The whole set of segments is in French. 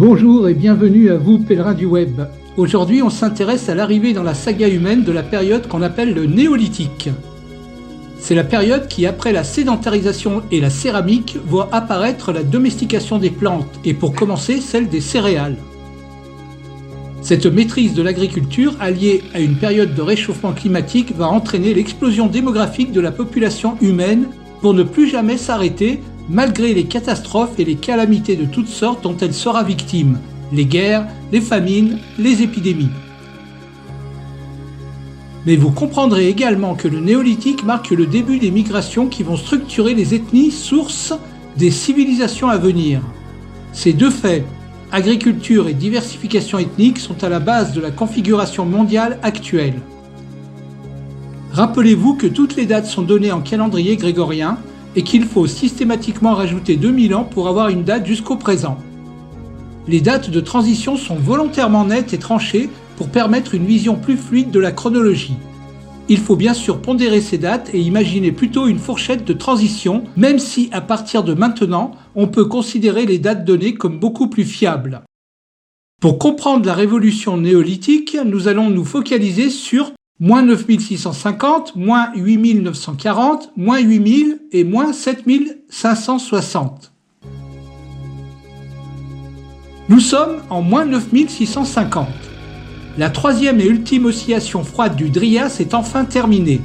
Bonjour et bienvenue à vous, pèlerins du web. Aujourd'hui, on s'intéresse à l'arrivée dans la saga humaine de la période qu'on appelle le néolithique. C'est la période qui, après la sédentarisation et la céramique, voit apparaître la domestication des plantes et pour commencer celle des céréales. Cette maîtrise de l'agriculture, alliée à une période de réchauffement climatique, va entraîner l'explosion démographique de la population humaine pour ne plus jamais s'arrêter malgré les catastrophes et les calamités de toutes sortes dont elle sera victime, les guerres, les famines, les épidémies. Mais vous comprendrez également que le néolithique marque le début des migrations qui vont structurer les ethnies sources des civilisations à venir. Ces deux faits, agriculture et diversification ethnique, sont à la base de la configuration mondiale actuelle. Rappelez-vous que toutes les dates sont données en calendrier grégorien et qu'il faut systématiquement rajouter 2000 ans pour avoir une date jusqu'au présent. Les dates de transition sont volontairement nettes et tranchées pour permettre une vision plus fluide de la chronologie. Il faut bien sûr pondérer ces dates et imaginer plutôt une fourchette de transition, même si à partir de maintenant, on peut considérer les dates données comme beaucoup plus fiables. Pour comprendre la révolution néolithique, nous allons nous focaliser sur moins 9650, moins 8940, moins 8000 et moins 7560. Nous sommes en moins 9650. La troisième et ultime oscillation froide du Dryas est enfin terminée.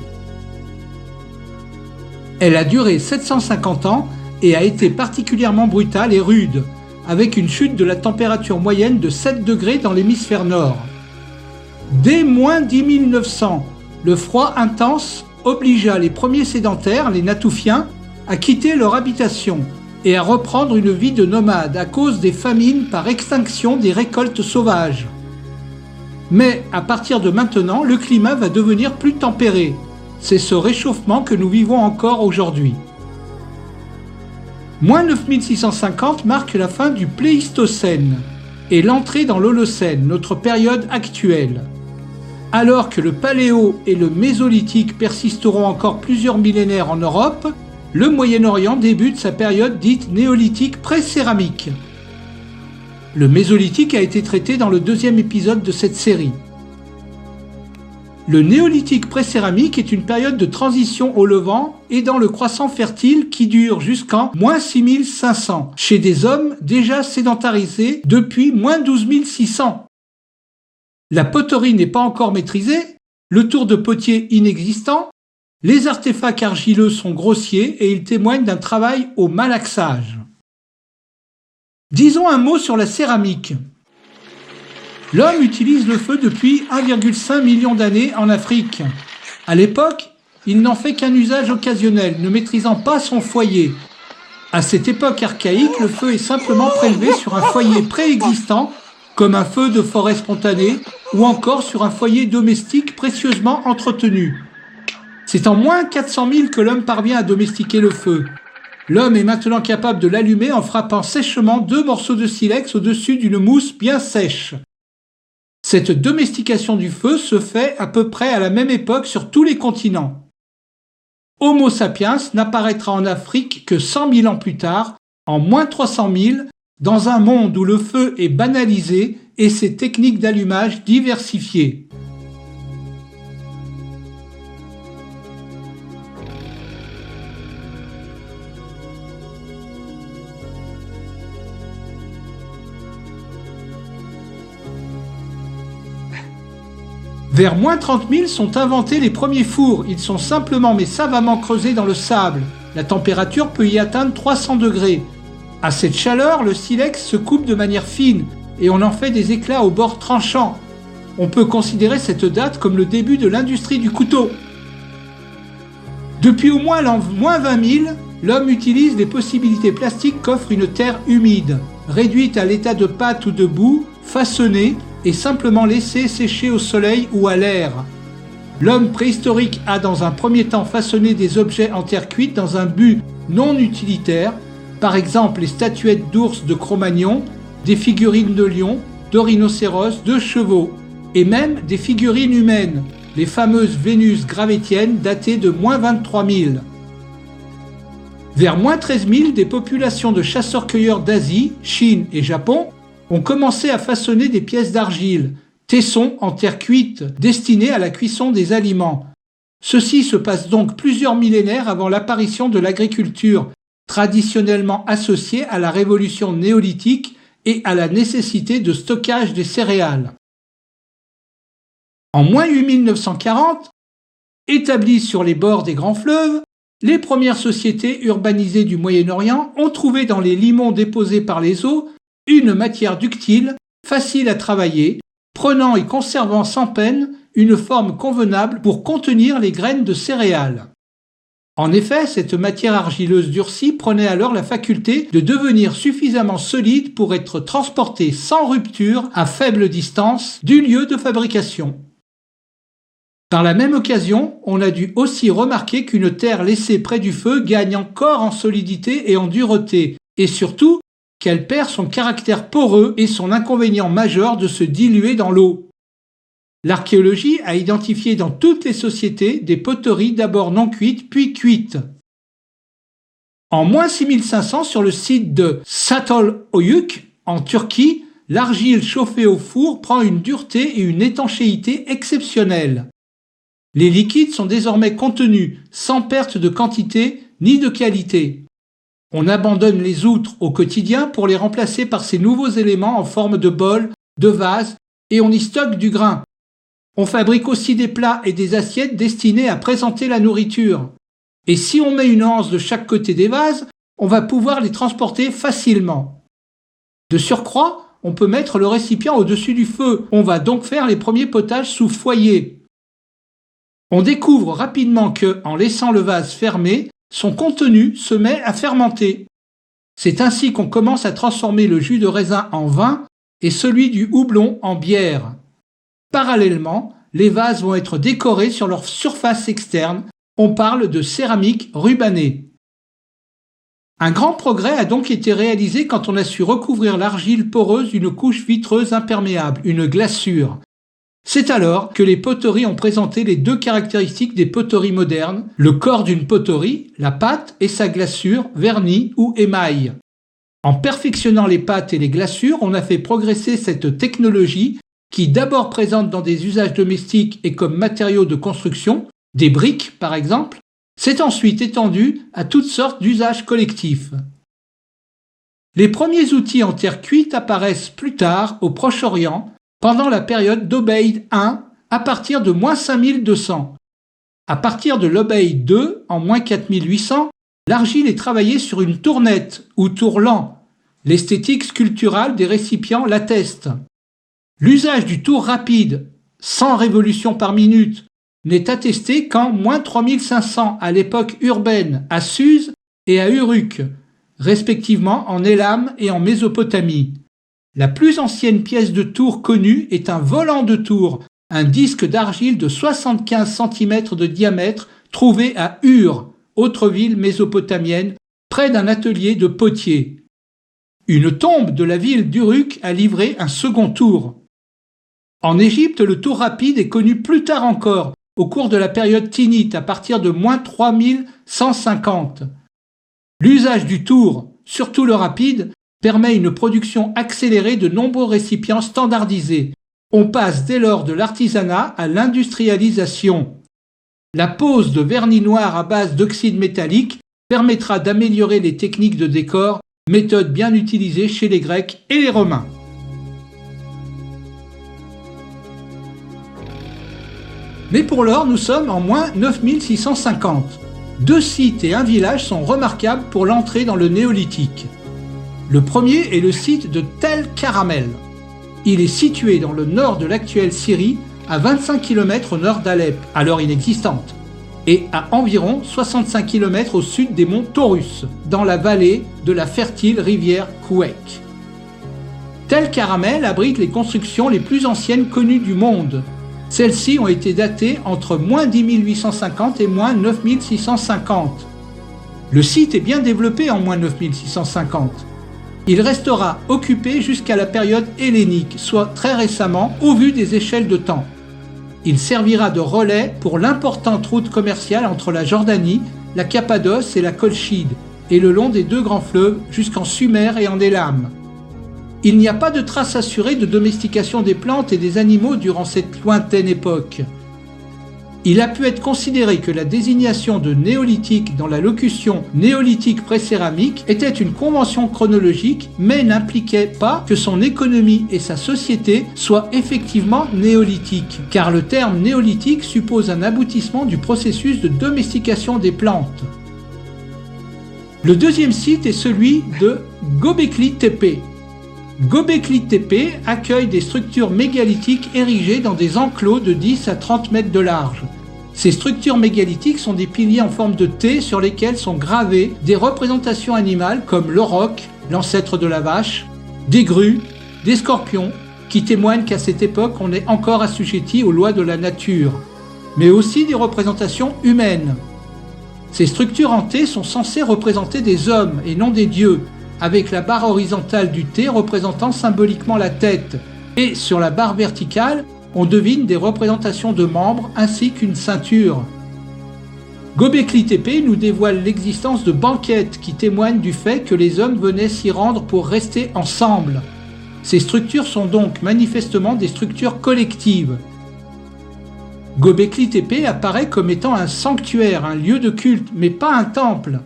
Elle a duré 750 ans et a été particulièrement brutale et rude, avec une chute de la température moyenne de 7 degrés dans l'hémisphère nord. Dès moins 10 900, le froid intense obligea les premiers sédentaires, les Natoufiens, à quitter leur habitation et à reprendre une vie de nomade à cause des famines par extinction des récoltes sauvages. Mais à partir de maintenant, le climat va devenir plus tempéré. C'est ce réchauffement que nous vivons encore aujourd'hui. Moins 9650 marque la fin du Pléistocène et l'entrée dans l'Holocène, notre période actuelle. Alors que le Paléo et le Mésolithique persisteront encore plusieurs millénaires en Europe, le Moyen-Orient débute sa période dite néolithique pré-céramique. Le Mésolithique a été traité dans le deuxième épisode de cette série. Le néolithique pré-céramique est une période de transition au Levant et dans le croissant fertile qui dure jusqu'en moins 6500, chez des hommes déjà sédentarisés depuis moins 12 600. La poterie n'est pas encore maîtrisée, le tour de potier inexistant, les artefacts argileux sont grossiers et ils témoignent d'un travail au malaxage. Disons un mot sur la céramique. L'homme utilise le feu depuis 1,5 million d'années en Afrique. À l'époque, il n'en fait qu'un usage occasionnel, ne maîtrisant pas son foyer. À cette époque archaïque, le feu est simplement prélevé sur un foyer préexistant, comme un feu de forêt spontané, ou encore sur un foyer domestique précieusement entretenu. C'est en moins 400 000 que l'homme parvient à domestiquer le feu. L'homme est maintenant capable de l'allumer en frappant sèchement 2 morceaux de silex au-dessus d'une mousse bien sèche. Cette domestication du feu se fait à peu près à la même époque sur tous les continents. Homo sapiens n'apparaîtra en Afrique que 100 000 ans plus tard, en moins 300 000, dans un monde où le feu est banalisé et ses techniques d'allumage diversifiées. Vers moins 30 000 sont inventés les premiers fours. Ils sont simplement mais savamment creusés dans le sable. La température peut y atteindre 300 degrés. À cette chaleur, le silex se coupe de manière fine et on en fait des éclats aux bords tranchants. On peut considérer cette date comme le début de l'industrie du couteau. Depuis au moins l'an moins 20 000, l'homme utilise les possibilités plastiques qu'offre une terre humide, réduite à l'état de pâte ou de boue, façonnée et simplement laissée sécher au soleil ou à l'air. L'homme préhistorique a dans un premier temps façonné des objets en terre cuite dans un but non utilitaire, par exemple les statuettes d'ours de Cro-Magnon, des figurines de lions, de rhinocéros, de chevaux, et même des figurines humaines, les fameuses Vénus gravétiennes datées de moins 23 000. Vers moins 13 000, des populations de chasseurs-cueilleurs d'Asie, Chine et Japon on commençait à façonner des pièces d'argile, tessons en terre cuite, destinées à la cuisson des aliments. Ceci se passe donc plusieurs millénaires avant l'apparition de l'agriculture, traditionnellement associée à la révolution néolithique et à la nécessité de stockage des céréales. En moins 8940, établies sur les bords des grands fleuves, les premières sociétés urbanisées du Moyen-Orient ont trouvé dans les limons déposés par les eaux une matière ductile, facile à travailler, prenant et conservant sans peine une forme convenable pour contenir les graines de céréales. En effet, cette matière argileuse durcie prenait alors la faculté de devenir suffisamment solide pour être transportée sans rupture à faible distance du lieu de fabrication. Par la même occasion, on a dû aussi remarquer qu'une terre laissée près du feu gagne encore en solidité et en dureté, et surtout qu'elle perd son caractère poreux et son inconvénient majeur de se diluer dans l'eau. L'archéologie a identifié dans toutes les sociétés des poteries d'abord non cuites puis cuites. En moins 6500, sur le site de Çatalhöyük, en Turquie, l'argile chauffée au four prend une dureté et une étanchéité exceptionnelles. Les liquides sont désormais contenus sans perte de quantité ni de qualité. On abandonne les outres au quotidien pour les remplacer par ces nouveaux éléments en forme de bol, de vase, et on y stocke du grain. On fabrique aussi des plats et des assiettes destinés à présenter la nourriture. Et si on met une anse de chaque côté des vases, on va pouvoir les transporter facilement. De surcroît, on peut mettre le récipient au-dessus du feu. On va donc faire les premiers potages sous foyer. On découvre rapidement que, en laissant le vase fermé, son contenu se met à fermenter. C'est ainsi qu'on commence à transformer le jus de raisin en vin et celui du houblon en bière. Parallèlement, les vases vont être décorés sur leur surface externe. On parle de céramique rubanée. Un grand progrès a donc été réalisé quand on a su recouvrir l'argile poreuse d'une couche vitreuse imperméable, une glaçure. C'est alors que les poteries ont présenté les deux caractéristiques des poteries modernes, le corps d'une poterie, la pâte et sa glaçure, vernis ou émail. En perfectionnant les pâtes et les glaçures, on a fait progresser cette technologie qui, d'abord présente dans des usages domestiques et comme matériaux de construction, des briques par exemple, s'est ensuite étendue à toutes sortes d'usages collectifs. Les premiers outils en terre cuite apparaissent plus tard au Proche-Orient, pendant la période d'Obeid I à partir de moins 5200. À partir de l'Obeid II, en moins 4800, l'argile est travaillée sur une tournette ou tourlant. L'esthétique sculpturale des récipients l'atteste. L'usage du tour rapide, 100 révolutions par minute, n'est attesté qu'en moins 3500 à l'époque urbaine à Suse et à Uruk, respectivement en Élam et en Mésopotamie. La plus ancienne pièce de tour connue est un volant de tour, un disque d'argile de 75 cm de diamètre trouvé à Ur, autre ville mésopotamienne, près d'un atelier de potier. Une tombe de la ville d'Uruk a livré un second tour. En Égypte, le tour rapide est connu plus tard encore, au cours de la période tinnite, à partir de moins 3150. L'usage du tour, surtout le rapide, permet une production accélérée de nombreux récipients standardisés. On passe dès lors de l'artisanat à l'industrialisation. La pose de vernis noir à base d'oxyde métallique permettra d'améliorer les techniques de décor, méthode bien utilisée chez les Grecs et les Romains. Mais pour l'heure, nous sommes en moins 9650. 2 sites et un village sont remarquables pour l'entrée dans le néolithique. Le premier est le site de Tel Karamel. Il est situé dans le nord de l'actuelle Syrie, à 25 km au nord d'Alep, alors inexistante, et à environ 65 km au sud des monts Taurus, dans la vallée de la fertile rivière Kouek. Tel Karamel abrite les constructions les plus anciennes connues du monde. Celles-ci ont été datées entre moins 10 850 et moins 9650. Le site est bien développé en moins 9650. Il restera occupé jusqu'à la période hellénique, soit très récemment, au vu des échelles de temps. Il servira de relais pour l'importante route commerciale entre la Jordanie, la Cappadoce et la Colchide, et le long des 2 grands fleuves jusqu'en Sumer et en Élam. Il n'y a pas de trace assurée de domestication des plantes et des animaux durant cette lointaine époque. Il a pu être considéré que la désignation de néolithique dans la locution néolithique pré-céramique était une convention chronologique, mais n'impliquait pas que son économie et sa société soient effectivement néolithiques, car le terme néolithique suppose un aboutissement du processus de domestication des plantes. Le deuxième site est celui de Göbekli Tepe. Göbekli Tepe accueille des structures mégalithiques érigées dans des enclos de 10 à 30 mètres de large. Ces structures mégalithiques sont des piliers en forme de T sur lesquels sont gravées des représentations animales comme l'auroch, l'ancêtre de la vache, des grues, des scorpions, qui témoignent qu'à cette époque on est encore assujetti aux lois de la nature, mais aussi des représentations humaines. Ces structures en T sont censées représenter des hommes et non des dieux, avec la barre horizontale du T représentant symboliquement la tête, et sur la barre verticale, on devine des représentations de membres ainsi qu'une ceinture. Göbekli Tepe nous dévoile l'existence de banquettes qui témoignent du fait que les hommes venaient s'y rendre pour rester ensemble. Ces structures sont donc manifestement des structures collectives. Göbekli Tepe apparaît comme étant un sanctuaire, un lieu de culte, mais pas un temple.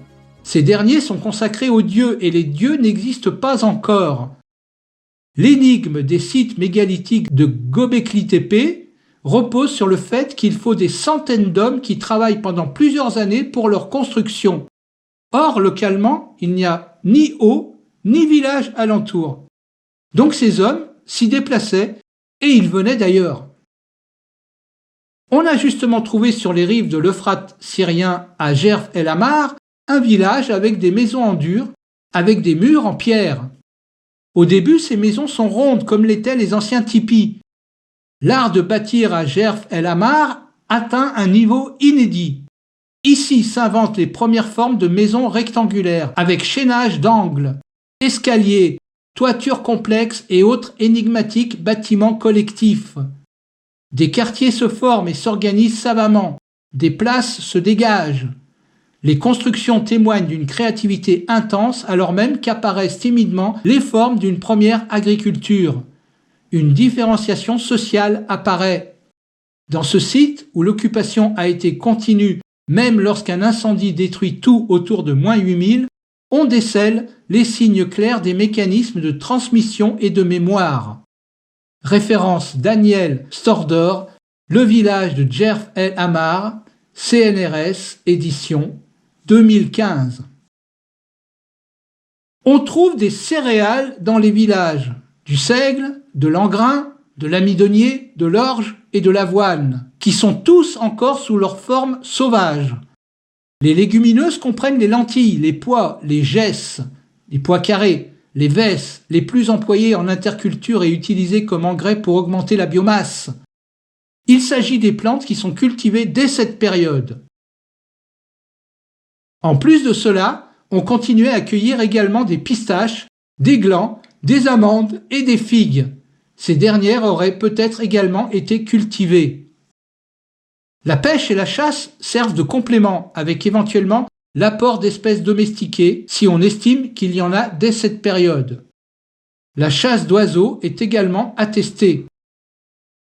Ces derniers sont consacrés aux dieux et les dieux n'existent pas encore. L'énigme des sites mégalithiques de Göbekli Tepe repose sur le fait qu'il faut des centaines d'hommes qui travaillent pendant plusieurs années pour leur construction. Or, localement, il n'y a ni eau, ni village alentour. Donc ces hommes s'y déplaçaient et ils venaient d'ailleurs. On a justement trouvé sur les rives de l'Euphrate syrien à Jerf El Ammar un village avec des maisons en dur, avec des murs en pierre. Au début, ces maisons sont rondes comme l'étaient les anciens tipis. L'art de bâtir à Jerf El Ammar atteint un niveau inédit. Ici s'inventent les premières formes de maisons rectangulaires, avec chaînage d'angles, escaliers, toitures complexes et autres énigmatiques bâtiments collectifs. Des quartiers se forment et s'organisent savamment, des places se dégagent. Les constructions témoignent d'une créativité intense alors même qu'apparaissent timidement les formes d'une première agriculture. Une différenciation sociale apparaît. Dans ce site, où l'occupation a été continue même lorsqu'un incendie détruit tout autour de -8000, on décèle les signes clairs des mécanismes de transmission et de mémoire. Référence Daniel Stordor, Le village de Jerf El Ammar, CNRS, édition 2015. On trouve des céréales dans les villages, du seigle, de l'engrain, de l'amidonnier, de l'orge et de l'avoine, qui sont tous encore sous leur forme sauvage. Les légumineuses comprennent les lentilles, les pois, les gesses, les pois carrés, les vesses, les plus employés en interculture et utilisés comme engrais pour augmenter la biomasse. Il s'agit des plantes qui sont cultivées dès cette période. En plus de cela, on continuait à cueillir également des pistaches, des glands, des amandes et des figues. Ces dernières auraient peut-être également été cultivées. La pêche et la chasse servent de complément, avec éventuellement l'apport d'espèces domestiquées, si on estime qu'il y en a dès cette période. La chasse d'oiseaux est également attestée.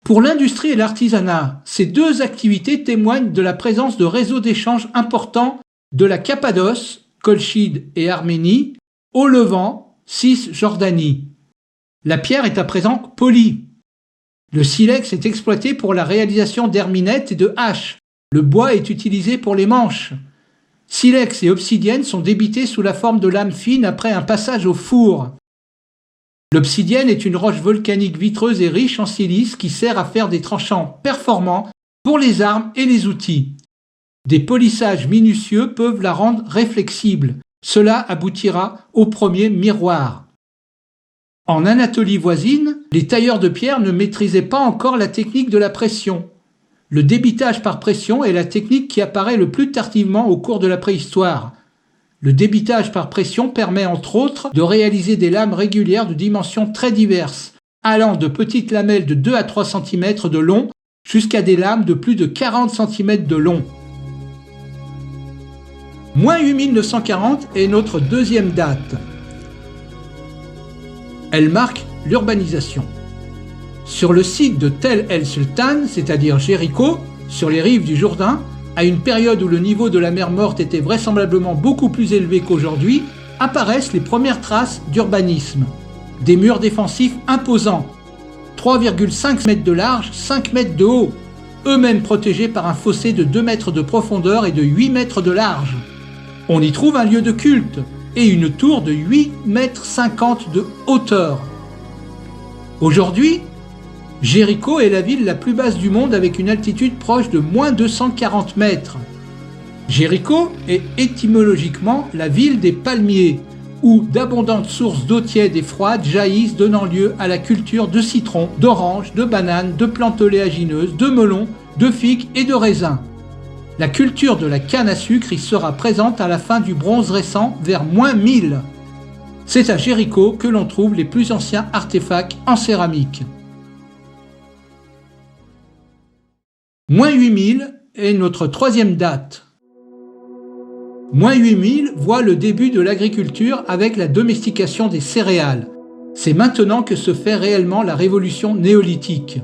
Pour l'industrie et l'artisanat, ces deux activités témoignent de la présence de réseaux d'échanges importants de la Cappadoce, Colchide et Arménie, au Levant, Cisjordanie. La pierre est à présent polie. Le silex est exploité pour la réalisation d'herminettes et de haches. Le bois est utilisé pour les manches. Silex et obsidienne sont débités sous la forme de lames fines après un passage au four. L'obsidienne est une roche volcanique vitreuse et riche en silice qui sert à faire des tranchants performants pour les armes et les outils. Des polissages minutieux peuvent la rendre réflexible. Cela aboutira au premier miroir. En Anatolie voisine, les tailleurs de pierre ne maîtrisaient pas encore la technique de la pression. Le débitage par pression est la technique qui apparaît le plus tardivement au cours de la préhistoire. Le débitage par pression permet entre autres de réaliser des lames régulières de dimensions très diverses, allant de petites lamelles de 2 à 3 cm de long jusqu'à des lames de plus de 40 cm de long. -8940 est notre deuxième date. Elle marque l'urbanisation. Sur le site de Tel el-Sultan, c'est-à-dire Jéricho, sur les rives du Jourdain, à une période où le niveau de la mer Morte était vraisemblablement beaucoup plus élevé qu'aujourd'hui, apparaissent les premières traces d'urbanisme. Des murs défensifs imposants, 3,5 mètres de large, 5 mètres de haut, eux-mêmes protégés par un fossé de 2 mètres de profondeur et de 8 mètres de large. On y trouve un lieu de culte et une tour de 8,50 mètres de hauteur. Aujourd'hui, Jéricho est la ville la plus basse du monde avec une altitude proche de moins 240 mètres. Jéricho est étymologiquement la ville des palmiers, où d'abondantes sources d'eau tiède et froide jaillissent, donnant lieu à la culture de citrons, d'oranges, de bananes, de plantes oléagineuses, de melons, de figues et de raisins. La culture de la canne à sucre y sera présente à la fin du bronze récent, vers moins 1000. C'est à Jéricho que l'on trouve les plus anciens artefacts en céramique. Moins 8000 est notre troisième date. Moins 8000 voit le début de l'agriculture avec la domestication des céréales. C'est maintenant que se fait réellement la révolution néolithique.